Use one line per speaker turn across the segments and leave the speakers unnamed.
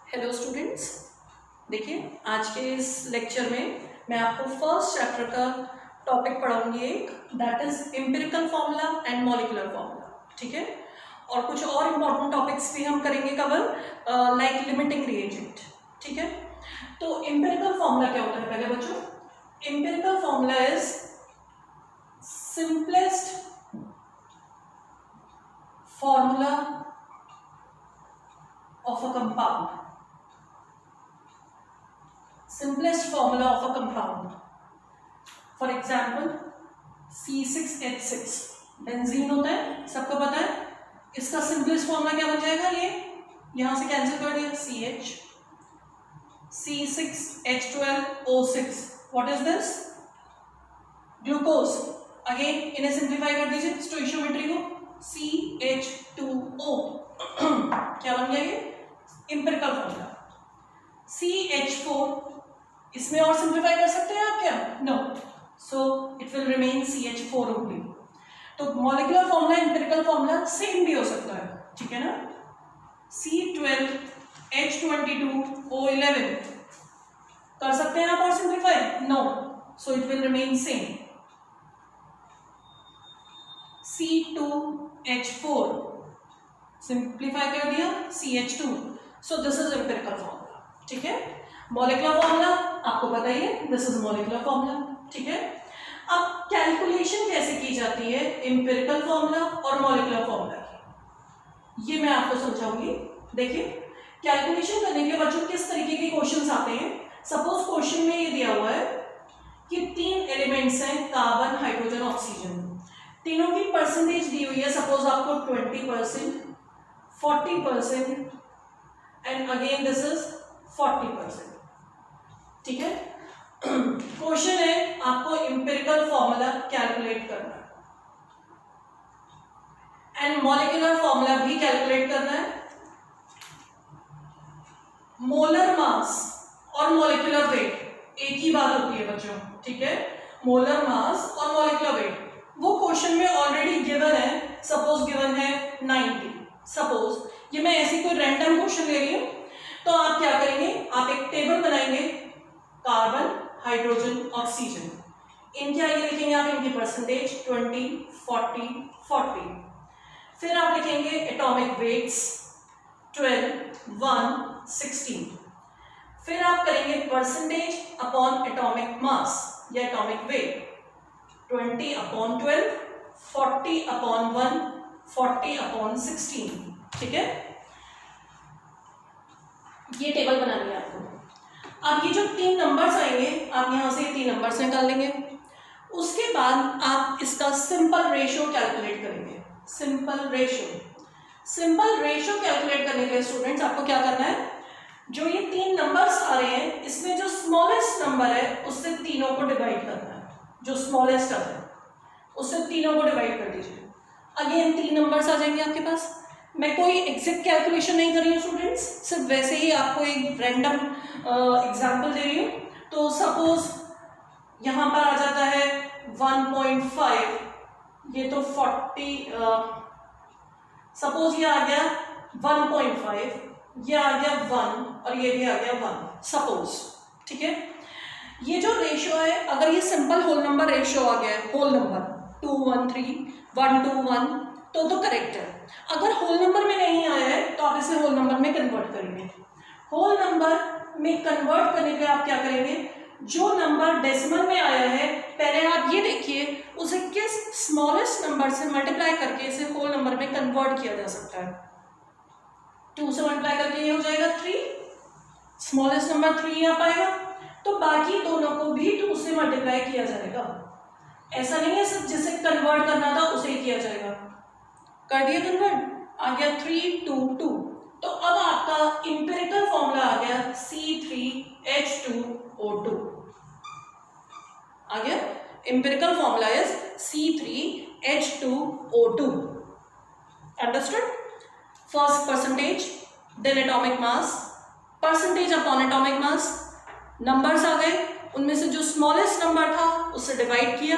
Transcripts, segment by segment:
Hello students, देखिए आज के इस लेक्चर में मैं आपको फर्स्ट चैप्टर का टॉपिक पढ़ाऊंगी एक, that is empirical formula and molecular formula. ठीक है, और कुछ और इम्पॉर्टेंट टॉपिक्स भी हम करेंगे कवर, लाइक लिमिटिंग रिएजेंट। ठीक है, तो एम्पिरिकल फार्मूला क्या होता है पहले बच्चों? Empirical formula is simplest formula of a compound. Simplest formula of a compound. For example, C6H6 benzene होता है, सबको पता है। इसका सिंपलेस्ट फॉर्मूला क्या बन जाएगा? ये यहां से कैंसिल कर दिया, CH, C6H12O6। What is this? Glucose. Again इन्हें सिंप्लीफाई कर दीजिए स्टोइशियोमेट्री को, CH2O क्या बन गया ये? Empirical formula. CH4 इसमें और सिंप्लीफाई कर सकते हैं आप क्या? No, so it will remain CH4 only. तो molecular formula empirical formula same भी हो सकता है, ठीक है ना? C12H22O11 कर सकते हैं आप और simplify? No, so it will remain same. C2H4 simplify कर दिया, CH2, so this is empirical formula. ठीक है, मॉलिक्यूलर फॉर्मूला आपको पता ही है, दिस इज मॉलिक्यूलर फॉर्मूला। ठीक है, अब कैलकुलेशन कैसे की जाती है एम्पिरिकल फॉर्मूला और मॉलिक्यूलर फॉर्मूला की, ये मैं आपको समझाऊंगी। देखिए, कैलकुलेशन करने के लिए बच्चों किस तरीके के क्वेश्चंस आते हैं। सपोज क्वेश्चन में ये दिया हुआ है कि 3 एलिमेंट्स हैं, कार्बन, हाइड्रोजन, ऑक्सीजन, तीनों की परसेंटेज दी हुई है। सपोज आपको 20%, 40% एंड अगेन दिस इज 40%। ठीक है, क्वेश्चन है आपको एम्पिरिकल फॉर्मूला कैलकुलेट करना है एंड मॉलिक्यूलर फॉर्मूला भी कैलकुलेट करना है। मोलर मास और मॉलिक्यूलर वेट एक ही बात होती है बच्चों। ठीक है, मोलर मास और मॉलिक्यूलर वेट वो क्वेश्चन में ऑलरेडी गिवन है। सपोज गिवन है 90। सपोज ये मैं ऐसी कोई रैंडम क्वेश्चन ले रही हूं, तो आप क्या करेंगे, आप एक टेबल बनाएंगे, कार्बन, हाइड्रोजन, ऑक्सीजन, इनके आगे लिखेंगे आप इनकी परसेंटेज 20, 40, 40। फिर आप लिखेंगे एटॉमिक वेट्स 12, 1, 16। फिर आप करेंगे परसेंटेज अपॉन एटॉमिक मास या atomic weight, 20 upon 12, 40 upon 1, 40 upon 16। ठीक है, ये टेबल बनानी है आपको। अब ये जो 3 नंबर्स आएंगे, आप यहां से 3 नंबर्स निकाल लेंगे। उसके बाद आप इसका सिंपल रेशियो कैलकुलेट करेंगे। सिंपल रेशियो कैलकुलेट करने के लिए स्टूडेंट्स आपको क्या करना है, जो ये 3 नंबर्स आ रहे हैं, इसमें जो स्मॉलेस्ट नंबर है उससे तीनों को डिवाइड करना है। जो स्मॉलेस्ट है उससे तीनों को डिवाइड कर दीजिए। अगेन 3 नंबर्स आ जाएंगे आपके पास। मैं कोई एग्जैक्ट कैलकुलेशन नहीं कर रही हूँ स्टूडेंट्स, सिर्फ वैसे ही आपको एक रैंडम एग्जांपल दे रही हूँ। तो सपोज यहाँ पर आ जाता है 1.5, ये तो 40, सपोज ये आ गया 1.5, ये आ गया 1 और ये भी आ गया 1, सपोज। ठीक है, ये जो रेशियो है, अगर ये सिंपल होल नंबर रेशियो आ गया है, होल नंबर 2, 1, 3, 1 to 1, तो करेक्ट है। अगर होल नंबर में नहीं आया है तो आप इसे होल नंबर में कन्वर्ट करेंगे। होल नंबर में कन्वर्ट करने के लिए आप क्या करेंगे, जो नंबर डेसिमल में आया है पहले आप ये देखिए उसे किस स्मॉलेस्ट नंबर से मल्टीप्लाई करके इसे होल नंबर में कन्वर्ट किया जा सकता है। 2 से मल्टीप्लाई करके ये हो जाएगा 3, स्मॉलेस्ट नंबर 3 आ पाएगा, तो बाकी दोनों को भी 2 से मल्टीप्लाई किया जाएगा। ऐसा नहीं है सिर्फ जिसे कन्वर्ट करना था उसे ही किया जाएगा। कर दिया कन्वर्ट, आ गया 3, 2, 2। तो अब आपका एम्पिरिकल फॉर्मूला आ गया C3H2O2 आ गया। Empirical formula is C3H2O2। Understood? First percentage, then atomic mass, percentage upon atomic mass, numbers आ गए, उनमें से जो स्मॉलेस्ट नंबर था उससे डिवाइड किया,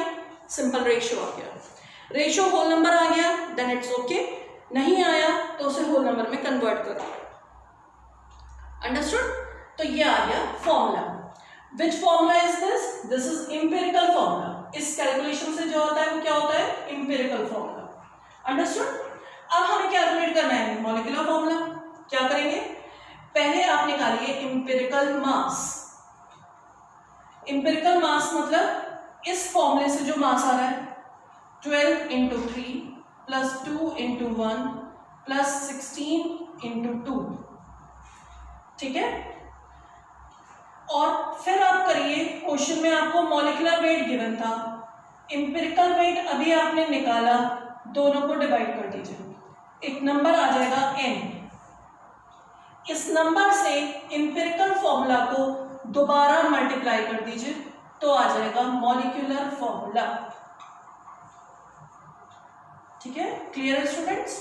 सिंपल रेशियो आ गया। रेशियो होल नंबर आ गया, देन इट्स ओके। नहीं आया तो उसे होल नंबर में कन्वर्ट करो। अंडरस्टूड? तो ये आ गया formula. Which formula is this? This is empirical formula. इस कैलकुलेशन से जो होता है वो क्या होता है? Empirical formula. अंडरस्टूड? अब हमें कैलकुलेट करना है मॉलिक्यूलर फॉर्मूला. क्या करेंगे? पहले आप निकालिए इंपेरिकल मास. इंपेरिकल मास मतलब इस फॉर्मूले से जो मास आ रहा है 12 into 3 plus 2 into 1 plus 16 into 2. ठीक है? और फिर आप करिए, क्वेश्चन में आपको मॉलिक्यूलर वेट गिवन था, इंपेरिकल वेट अभी आपने निकाला, दोनों को डिवाइड कर दीजिए, एक नंबर आ जाएगा n. इस नंबर से इंपेरिकल फॉर्मूला को दोबारा मल्टीप्लाई कर दीजिए तो आ जाएगा मॉलिक्यूलर फॉर्मूला. ठीक है? क्लियर है स्टूडेंट्स?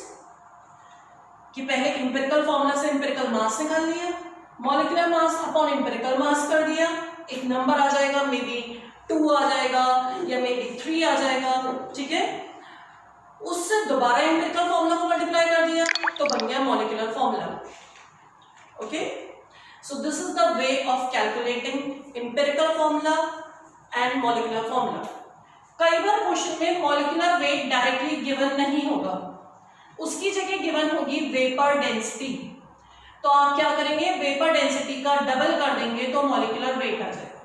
कि पहले इंपेरिकल फॉर्मूला से इंपेरिकल मास निकाल लिया, मॉलिक्यूलर मास अपॉन इंपेरिकल मास कर दिया, एक नंबर आ जाएगा, मे बी 2 आ जाएगा या मे बी 3 आ जाएगा. ठीक है? उससे दोबारा इंपेरिकल फॉर्मूला को मल्टीप्लाई कर दिया तो बन गया molecular formula. Okay, so this is the way of calculating empirical formula and molecular formula. कई बार क्वेश्चन में मॉलिक्यूलर वेट डायरेक्टली गिवन नहीं होगा, उसकी जगह गिवन होगी वेपर डेंसिटी. तो आप क्या करेंगे? वेपर डेंसिटी का डबल कर देंगे तो मॉलिक्यूलर वेट आ जाएगा.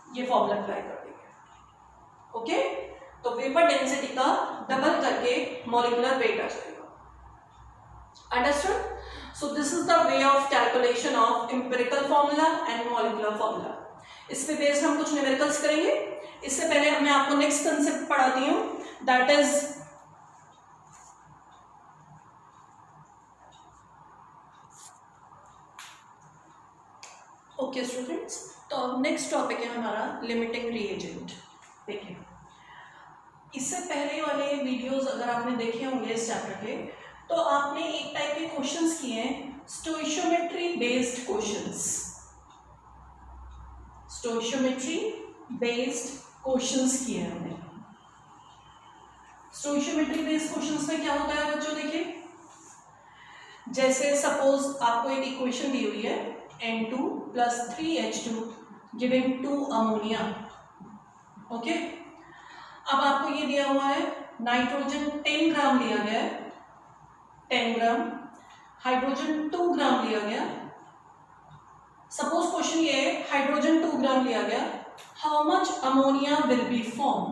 ये फॉर्मूला अप्लाई कर देंगे. ओके, तो वेपर डेंसिटी का डबल करके मॉलिक्यूलर वेट आ जाएगा. Understood? So this is the way of calculation of empirical formula and molecular formula. इस पे बेस्ड हम कुछ न्यूमेरिकल्स करेंगे. इससे पहले मैं आपको नेक्स्ट कंसेप्ट पढ़ाती हूं, दैट इज ओके स्टूडेंट्स. तो नेक्स्ट टॉपिक है हमारा लिमिटिंग रिएजेंट. देखिए, इससे पहले वाले वीडियोस अगर आपने देखे होंगे इस चैप्टर के, तो आपने एक टाइप के क्वेश्चंस किए हैं, stoichiometry based questions. Stoichiometry based questions किए हैं हमने. स्टोइशियोमेट्री बेस्ड क्वेश्चंस में क्या होता है बच्चों? देखिए, जैसे सपोज आपको एक इक्वेशन दी हुई है N2 plus 3H2 giving 2 ammonia. Okay, अब आपको ये दिया हुआ है नाइट्रोजन 10 ग्राम लिया गया है, 10 ग्राम, हाइड्रोजन 2 ग्राम लिया गया. सपोज क्वेश्चन ये है, हाइड्रोजन 2 ग्राम लिया गया, how much ammonia will be formed?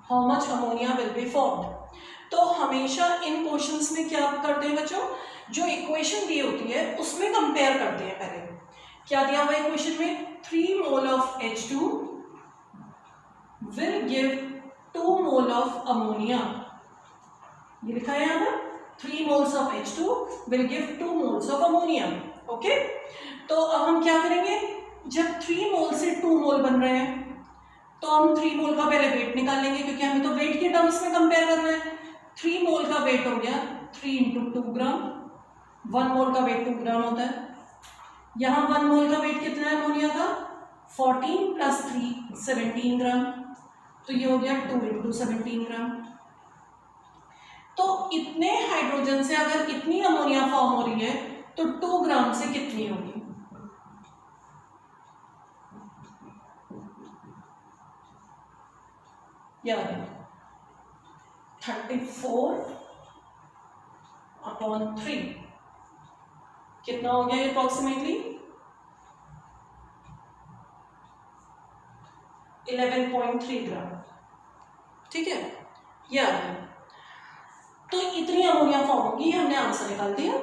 How much ammonia will be formed? तो हमेशा इन क्वेश्चंस में क्या करते हैं बच्चों? जो इक्वेशन दी होती है उसमें कंपेयर करते हैं. पहले क्या दिया हुआ है इक्वेशन में? 3 mole of H2 will give 2 mole of ammonia. ये लिखा है यहाँ पर, 3 moles of H2 will give 2 moles of ammonia. Okay, तो अब हम क्या करेंगे? जब 3 मोल से 2 मोल बन रहे हैं तो हम 3 मोल का पहले वेट निकाल लेंगे, क्योंकि हमें तो वेट के टर्म्स में कंपेयर करना है. 3 मोल का वेट हो गया 3 इंटू 2 ग्राम. 1 मोल का वेट 2 ग्राम होता है. यहाँ 1 मोल का वेट कितना है अमोनिया का? 14 प्लस 3 17 ग्राम. तो ये हो गया 2 इंटू 17 ग्राम. तो इतने हाइड्रोजन से अगर इतनी अमोनिया फॉर्म हो रही है तो 2 ग्राम से कितनी होगी? याद है 34 अपॉन 3 कितना हो गया अप्रोक्सीमेटली? 11.3 ग्राम. ठीक है, ये आ गया. तो इतनी अमोनिया फॉर्म होगी, हमने आंसर निकाल दिया.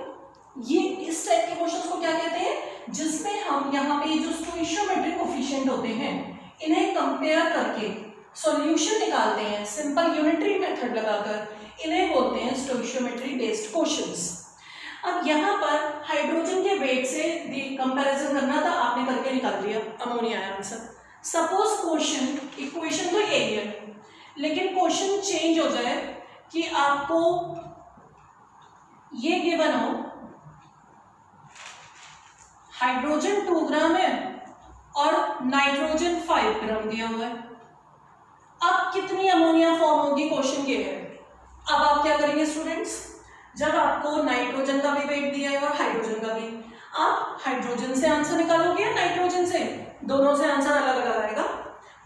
ये इस टाइप के क्वेश्चंस को क्या कहते हैं? जिसमें हम यहाँ पे जो स्टोइशियोमेट्रिक कोफिशिएंट होते हैं इन्हें कंपेयर करके सॉल्यूशन निकालते हैं सिंपल यूनिटरी मेथड लगाकर, इन्हें बोलते हैं स्टोइशियोमेट्री बेस्ड क्वेश्चंस. अब यहाँ पर हाइड्रोजन के वेट से कंपैरिजन करना था, आपने करके निकाल दिया, अमोनिया आया आंसर. सपोज क्वेश्चन इक्वेशन तो यही है, लेकिन क्वेश्चन चेंज हो जाए कि आपको ये गिवन हो हाइड्रोजन 2 ग्राम है और नाइट्रोजन 5 ग्राम दिया हुआ है. अब कितनी अमोनिया फॉर्म होगी? क्वेश्चन ये है. अब आप क्या करेंगे स्टूडेंट्स? जब आपको नाइट्रोजन का भी वेट दिया है और हाइड्रोजन का भी, आप हाइड्रोजन से आंसर निकालोगे या नाइट्रोजन से, दोनों से आंसर अलग अलग आएगा।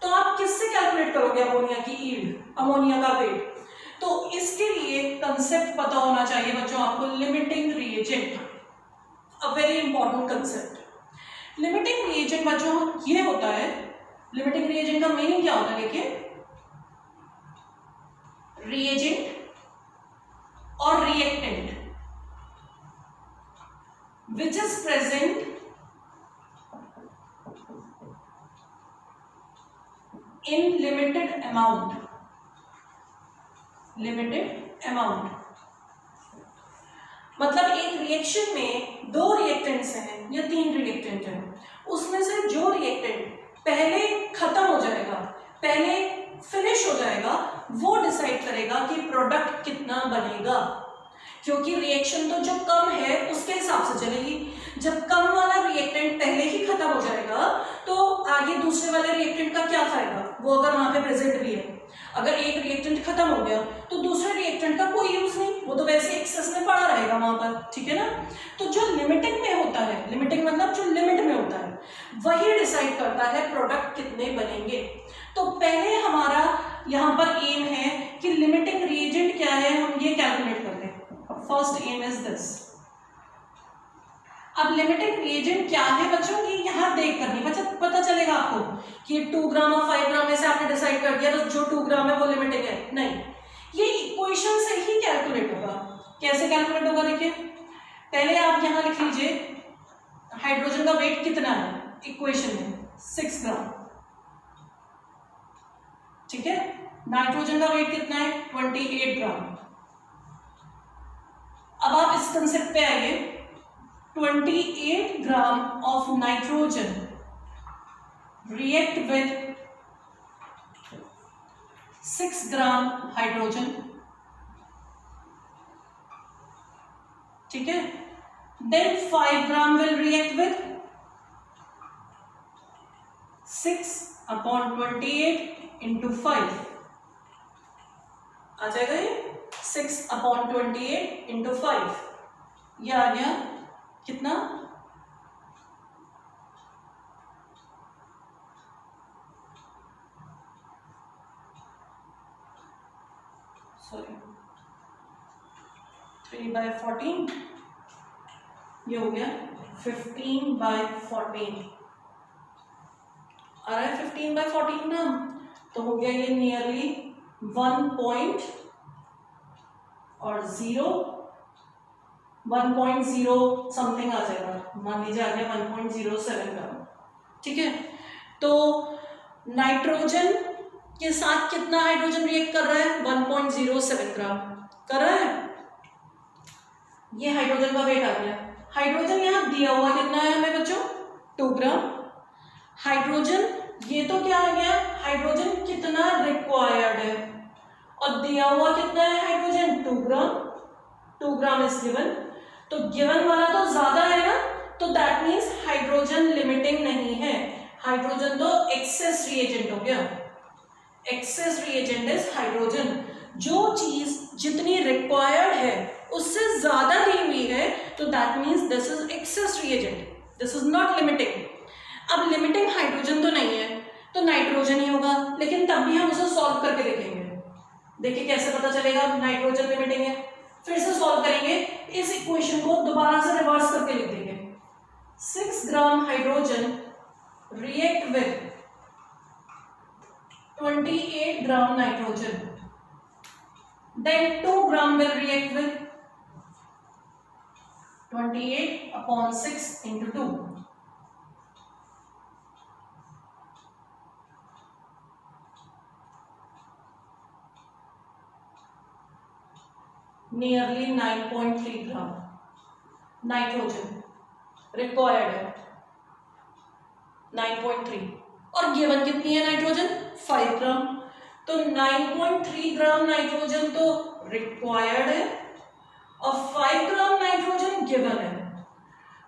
तो आप किससे कैलकुलेट करोगे अमोनिया की यील्ड, अमोनिया का वेट? तो इसके लिए कंसेप्ट पता होना चाहिए बच्चों आपको, limiting reagent, a very important concept. Limiting reagent बच्चों ये होता है, लिमिटिंग रिएजेंट का मीनिंग क्या होता है? देखिए, रिएजेंट और reactant which is present in limited amount, मतलब एक रिएक्शन में 2 रिएक्टेंट्स हैं या 3 रिएक्टेंट हैं, उसमें से जो रिएक्टेंट पहले खत्म हो जाएगा, पहले फिनिश हो जाएगा, वो डिसाइड करेगा कि प्रोडक्ट कितना बनेगा। क्योंकि रिएक्शन तो जो कम है उसके हिसाब से चलेगी। जब कम वाला रिएक्टेंट पहले ही खत्म हो जाएगा तो आगे दूसरे वाले रिएक्टेंट का क्या फायदा, वो अगर वहां पे प्रेजेंट भी है। अगर एक रिएक्टेंट खत्म हो गया तो दूसरे रिएक्टेंट का कोई यूज नहीं, वो तो वैसे एक्सेस में पड़ा रहेगा वहां पर, ठीक है ना। तो जो लिमिटिंग में होता है, लिमिटिंग मतलब जो लिमिट में होता है, वही डिसाइड करता है प्रोडक्ट कितने बनेंगे। तो पहले हमारा यहाँ पर एम है कि लिमिटिंग रिएजेंट क्या है, हम ये कैलकुलेट करते हैं। First M is this. अब लिमिटिंग रिएजेंट क्या है बच्चों, ये यहाँ देख करनी पता चलेगा आपको कि 2 ग्राम और 5 ग्राम में से आपने डिसाइड कर दिया तो जो 2 ग्राम है वो लिमिटिंग है, नहीं, ये इक्वेशन से ही कैलकुलेट होगा। कैसे कैलकुलेट होगा? देखिए, पहले आप यहाँ लिख लीजिए हाइड्रोजन का वेट कितना है, इक्वेशन में 6 ग्राम, ठीक है। नाइट्रोजन का वेट कितना है, 28 ग्राम। अब आप इस कंसेप्ट पे आइए, 28 gram of nitrogen react with 6 gram hydrogen, ठीक है। Then 5 gram will react with 6/28 into 5 आ जाएगा ये 6/28 इंटू 5, ये आ गया कितना, सॉरी 3/14, ये हो गया 15/14 आ रहा है, 15/14 ना, तो हो गया ये नियरली 1.0 समथिंग आ जाएगा, मान लीजिए आ गया 1.07 ग्राम, ठीक है। तो नाइट्रोजन के साथ कितना हाइड्रोजन रिएक्ट कर रहा है, 1.07 ग्राम कर रहा है। ये हाइड्रोजन का वेट आ गया। हाइड्रोजन यहाँ दिया हुआ कितना है हमें बच्चों, 2 ग्राम। हाइड्रोजन ये तो क्या आ गया, हाइड्रोजन कितना रिक्वायर्ड है, और दिया हुआ कितना है hydrogen, 2 gram. 2 gram is given, तो गिवन वाला तो ज्यादा है ना, तो दैट मीन्स हाइड्रोजन लिमिटिंग नहीं है, हाइड्रोजन तो एक्सेस रिएजेंट हो गया। एक्सेस रिएजेंट इज हाइड्रोजन, जो चीज जितनी रिक्वायर्ड है उससे ज्यादा दी हुई है, तो that means this is access reagent, this is not limiting. अब लिमिटिंग हाइड्रोजन तो नहीं है तो नाइट्रोजन ही होगा, लेकिन तब भी हम उसे सॉल्व करके देखेंगे। देखिए कैसे पता चलेगा नाइट्रोजन लिमिटिंग है, फिर से सॉल्व करेंगे, इस इक्वेशन को दोबारा से रिवर्स करके लिख देंगे। 6 gram hydrogen react with 28 gram nitrogen, then 2 gram will react with 28/6 into 2. Nearly 9.3 gram nitrogen required है, 9.3, और गिवन कितनी है नाइट्रोजन, 5 ग्राम। तो 9.3 ग्राम नाइट्रोजन तो रिक्वायर्ड है और 5 ग्राम नाइट्रोजन गिवन है।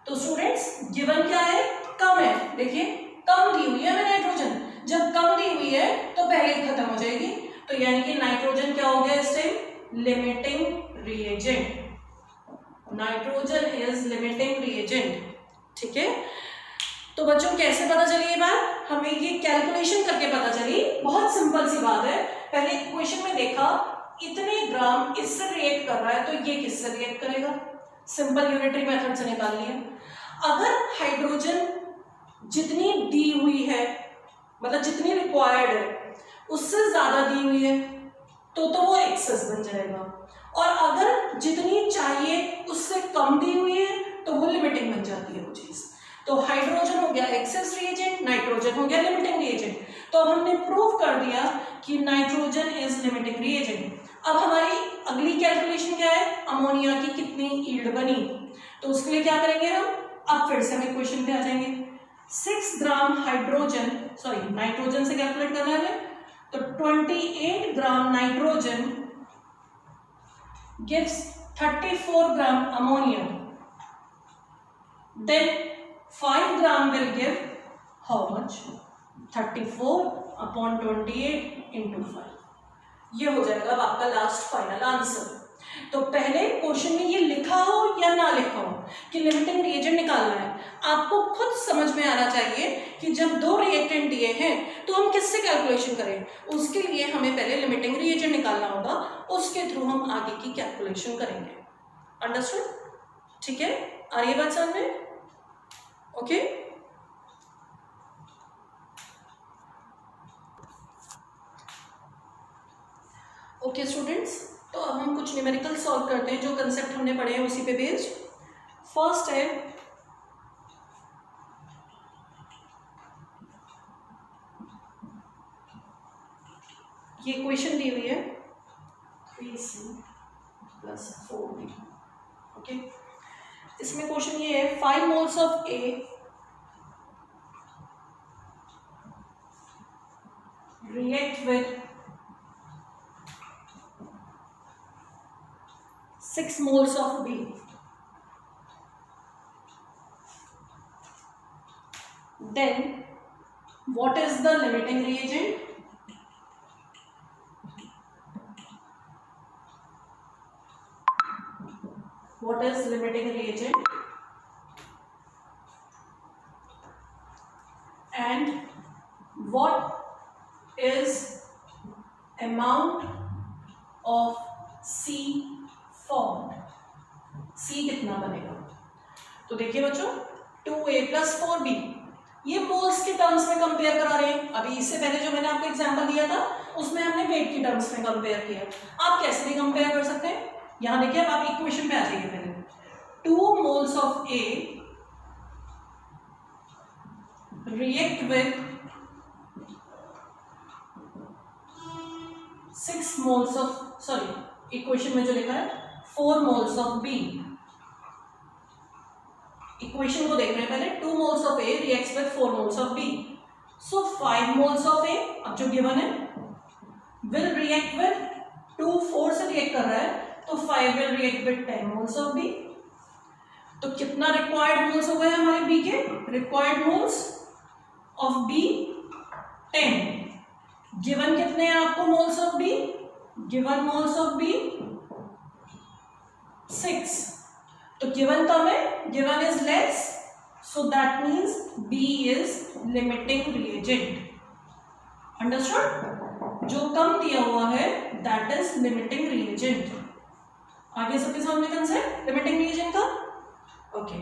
तो स्टूडेंट्स गिवन क्या है, कम है। देखिए कम दी हुई है हमें नाइट्रोजन, जब कम दी हुई है तो पहले ही खत्म हो जाएगी, तो यानी कि नाइट्रोजन क्या हो गया इस time, limiting reagent. Nitrogen is limiting reagent, ठीक है, तो बच्चों कैसे पता चली ये बात? हमें ये कैलकुलेशन करके पता चली। बहुत सिंपल सी बात है। पहले इक्वेशन में देखा इतने ग्राम इससे रिएक्ट कर रहा है तो ये किससे रिएक्ट करेगा, सिंपल यूनिटरी मेथड से निकाल लिया। अगर हाइड्रोजन जितनी दी हुई है, मतलब जितनी रिक्वायर्ड है उससे ज्यादा दी हुई है तो वो एक्सेस बन जाएगा, और अगर जितनी चाहिए उससे कम दी हुई है तो वो लिमिटिंग बन जाती है वो चीज। तो हाइड्रोजन हो गया एक्सेस रिएजेंट, नाइट्रोजन हो गया लिमिटिंग रिएजेंट। तो अब हमने प्रूव कर दिया कि नाइट्रोजन इज लिमिटिंग रिएजेंट। अब हमारी अगली कैलकुलेशन क्या है, अमोनिया की कितनी यील्ड बनी, तो उसके लिए क्या करेंगे हम, अब फिर से हम इक्वेशन पे आ जाएंगे। 6 ग्राम हाइड्रोजन, सॉरी नाइट्रोजन से कैलकुलेट करना है हमें, तो 28 gram nitrogen gives 34 gram ammonia, then 5 gram will give how much, 34/28 into 5। ये हो जाएगा अब आपका लास्ट फाइनल आंसर। तो पहले क्वेश्चन में ये लिखा हो या ना लिखा हो कि लिमिटिंग रिएजेंट निकालना है, आपको खुद समझ में आना चाहिए कि जब दो रिएक्टेंट दिए हैं तो हम किससे कैलकुलेशन करें। उसके लिए हमें पहले लिमिटिंग रिएजेंट निकालना होगा, उसके थ्रू हम आगे की कैलकुलेशन करेंगे। अंडरस्टूड? ठीक है, आ रही है बात समझ में? ओके, ओके स्टूडेंट्स, तो अब हम कुछ न्यूमेरिकल सॉल्व करते हैं, जो कंसेप्ट हमने पढ़े हैं उसी पे बेस्ड। फर्स्ट है ये क्वेश्चन दी हुई है 3C + 4B। ओके, इसमें क्वेश्चन ये है 5 moles of A react with 6 moles of B, then what is the limiting reagent? What is limiting reagent? And what is amount of C formed? C कितना बनेगा? तो देखिए बच्चों 2A + 4B, ये moles के टर्म्स में कंपेयर करा रहे हैं। अभी इससे पहले जो मैंने आपको एग्जांपल दिया था उसमें हमने वेट की टर्म्स में कंपेयर किया। आप कैसे नहीं कंपेयर कर सकते हैं, यहां देखिए, अब आप इक्वेशन पे आ जाइए। पहले 2 moles of A react with 6 moles of, sorry equation में जो लिखा है 4 moles of B। इक्वेशन को देख रहे हैं पहले, 2 moles of A reacts with 4 moles of B, so 5 moles of A, अब जो गिवन है, will react with 2 4 से रिएक्ट कर रहा है तो 5 will react with 10 moles of B। तो कितना रिक्वायर्ड मोल्स हो गए हमारे B के, required moles of B 10। Given कितने हैं आपको moles of B, given moles of B 6। तो गिवन कम है, given is less, so that means B is limiting reagent. Understood? जो कम दिया हुआ है दैट इज लिमिटिंग रिएजेंट। आगे सबके सामने कंसेप्ट लिमिटिंग रिएजेंट का। ओके,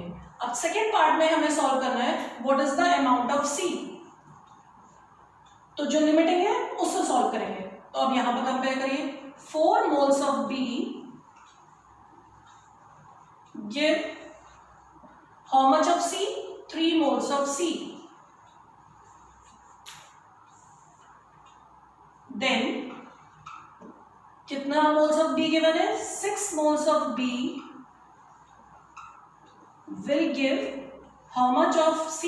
अब सेकेंड पार्ट में हमें सॉल्व करना है what is the amount of C। तो जो लिमिटिंग है उससे सॉल्व करेंगे। तो अब यहां पर कंपेयर करिए, 4 moles of B give how much of C, 3 moles of C, then कितना moles of B given है, 6 moles of B will give how much of C,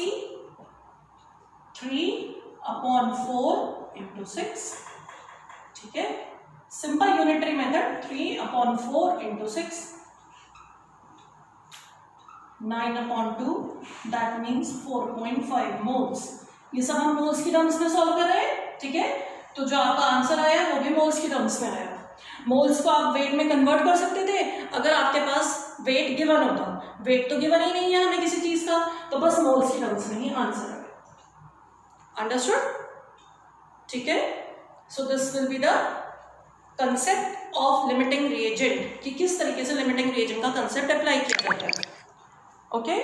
3/4 into 6। ठीक है, simple unitary method, 3/4 into 6, 9/2, that means 4.5 moles. ये सब हम moles की terms में solve कर रहे हैं। ठीक है, तो जो आपका आंसर आया वो भी मोल्स की टर्म्स में आया। मोल्स को आप वेट में कन्वर्ट कर सकते थे अगर आपके पास वेट गिवन होता, वेट तो गिवन ही नहीं है हमें किसी चीज का, तो बस मोल्स की टर्म्स में ही आंसर है। अंडरस्टूड? ठीक है, so this will be the concept of limiting reagent कि किस तरीके से लिमिटिंग रिएजेंट का कंसेप्ट अप्लाई किया जाता है। ओके